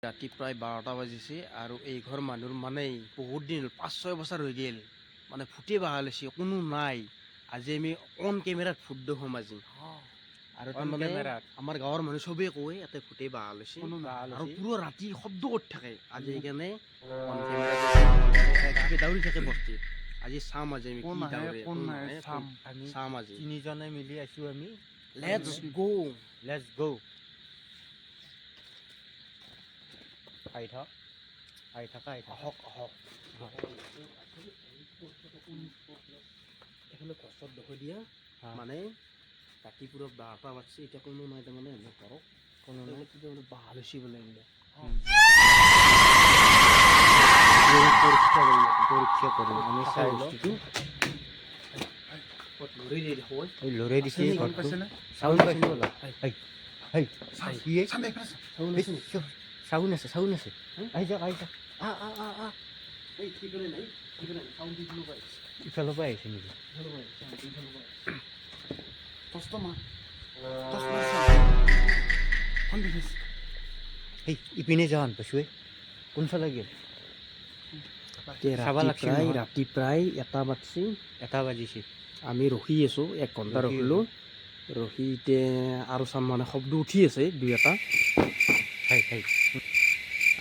ৰাতি প্ৰায় 12টা বাজিছে আৰু এই ঘৰ মানুহৰ মানে বহুত দিন 5-6 বছৰ হৈ গ'ল মানে ফুটে বাহা লৈছে কোনো নাই। আজি আমি অন কেমেৰাত ফুট দেখুৱাম আজি আৰু তাৰমানে আমাৰ গাঁৱৰ মানুহ চবেই কয় ইয়াতে ফুটে বাহা লৈছে আৰু পুৰা ৰাতি শব্দ কৰি থাকে। আজি সেইকাৰণে অন কেমেৰাত দাউৰি থাকে বস্তি। আজি চাম আজি আমি কি দাউৰে চাম আজি তিনিজনে মিলি আছোঁ আমি। লেটছ গো। আহি থাক আহক এইফালে কষ্টত দেখুৱাই দিয়া মানে ৰাতিপুৱা 12টা বাজছে এতিয়া কোনো নাই তাৰমানে এনে ঘৰত কোনো নাই কিবা বোলে বাহা লৈছে বোলে এইবিলাক পৰীক্ষা কৰিম আমি চাই লৰাই দিছে চাউণ্ড পাইছে চাউণ্ড আছে আহি যাওক ইফালৰ পৰা আহিছে নেকি ইপিনে যাওঁ পাইছোঁ কোনফালে গেল ৰাতি প্ৰায় 1 বাজিছে আমি ৰখি আছোঁ 1 ঘণ্টা ৰখিলোঁ ৰখি এতিয়া আৰু চাম মানে শব্দ উঠি আছে 2-এটা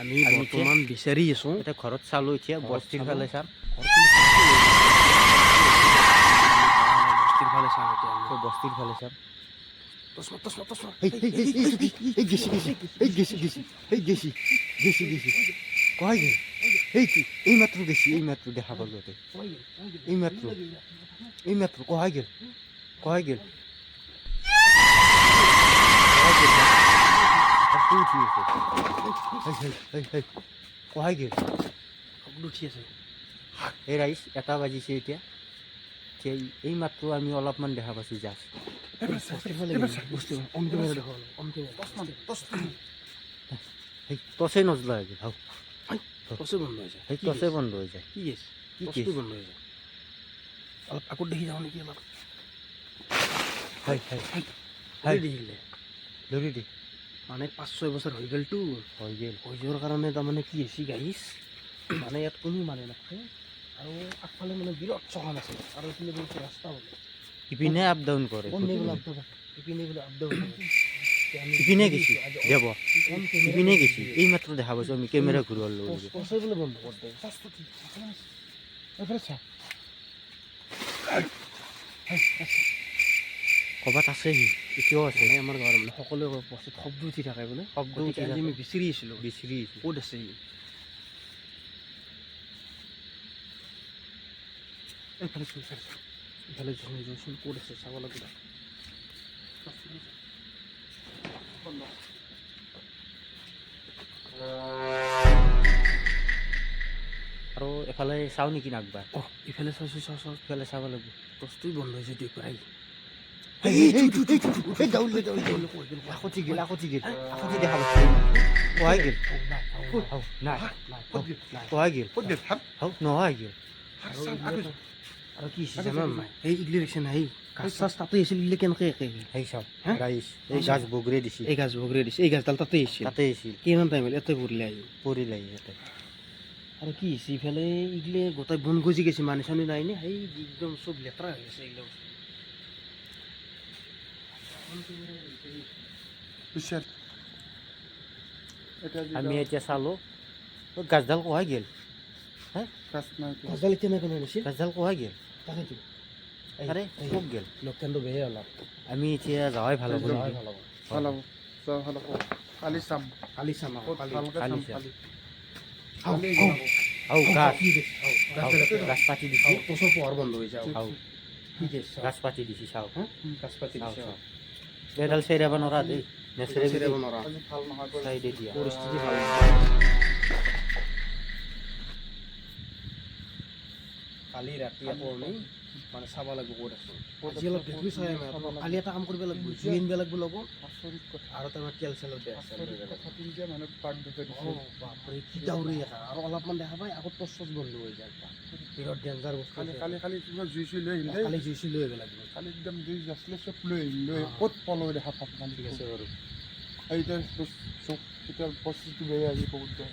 আমি বৰ্তমান বিচাৰি আছোঁ এতিয়া ঘৰত চালোঁ এতিয়া বস্তিৰ ফালে চাম বস্তিৰ ফালে চাম এই মাত্ৰ দেখা পালোঁ এই মাত্ৰ কহাই গেল কহাই গেল শব্দ উঠি আছে এই ৰাইজ 1 বাজিছে এতিয়া এই মাত্ৰ আমি অলপমান দেখা পাইছোঁ জাষ্ট টচে নজলা হৈ গ'ল টচে বন্ধ হৈ যায় কি বন্ধ হৈ যায় অলপ আগত দেখি যাওঁ নেকি অলপ দেখিলে ধৰি দি মানে 5-6 বছৰ হৈ গ'লতো হৈ যোৱাৰ কাৰণে তাৰমানে কি হৈছে গাইছ মানে ইয়াত কোনো মানে নাথাকে আৰু আগফালে মানে বিৰাট চকান আছে আৰু এইপিনে বহুত ৰাস্তা বোলে ইপিনে আপ ডাউন কৰে ইপিনে গেছি যাব ইপিনে গেছি এই মাত্ৰ দেখা পাইছোঁ আমি কেমেৰা ঘূৰোৱাৰ লগে বোলে বন্ধ কৰি দে ক'ৰবাত আছে সি এতিয়াও আছে আমাৰ গাঁৱৰ মানে সকলো বস্তুত শব্দ উঠি থাকে বোলে শব্দ উঠি আজি আমি বিচাৰি আছিলোঁ ক'ত আছে সি ইফালে যোৱাচোন ক'ত আছে চাব লাগিব আৰু এফালে চাওঁ নেকি নাকবাৰ ইফালে চাওঁ ইফালে চাব লাগিব বস্তুই বন্ধ হৈছে দুই প্ৰায় আৰু কি জানা নাই এই ইগলি দেখছে নাই গাছ চাছ তাতে আছিল ইগলি কেনেকৈ সেই চাওক ৰাইজ এই গাছ বগৰে দিছে এই গাছডাল তাতে আহিছিল কিমান টাইম হ'ল ইয়াতে পৰিলে ইয়াতে আৰু কি হৈছে ইফালে ইগলে গোটেই বন গজি গৈছে মানুহ চানুহ নাই নে সেই একদম চব লেতেৰা হৈ গৈছে এইগিলা আমি এতিয়া চালোঁ গাছডাল কহাই গেল গাছডাল এতিয়া নাই কোনে নিছে গাছডাল কহাই গেল তাকেতো আৰে ক'ত গেল লোকচানটো বেয়া অলপ আমি এতিয়া যাৱাই ভাল হ'ব কালি চাম গাছ পাতি দিছে তোৰ পোহৰ বন্ধ হৈ যাওঁ গাছ পাতি দিছে চাওঁ এডাল চেৰাব নোৱাৰা দেই চেৰাব নোৱাৰা চাইডে দিয়া পৰিস্থিতি ভাল কালি ৰাতি আকৌ আমি মানে চাব লাগিব ক'ত আছোঁ আজি অলপ দেখি চাই কালি এটা কাম কৰিব লাগিব জুই আনিব লাগিব লগত আৰু তাৰমানে তেল চেলত বেয়া বাপৰে কি দাউৰি আৰু অলপমান দেখা পাই আকৌ টচ বন্ধ হৈ যায় বিৰাট ডেঞ্জাৰ বস্তু কালি কিবা জুই চুই লৈ আহিলে কালি জুই চুই লৈ আহিব লাগিব কালি একদম জুই আছিলে চব লৈ আহিলে ক'ত পলহ দেখা পাম ঠিক আছে বাৰু এতিয়া চোক এতিয়া পৰিস্থিতি বেয়া আহি বহুত বেয়া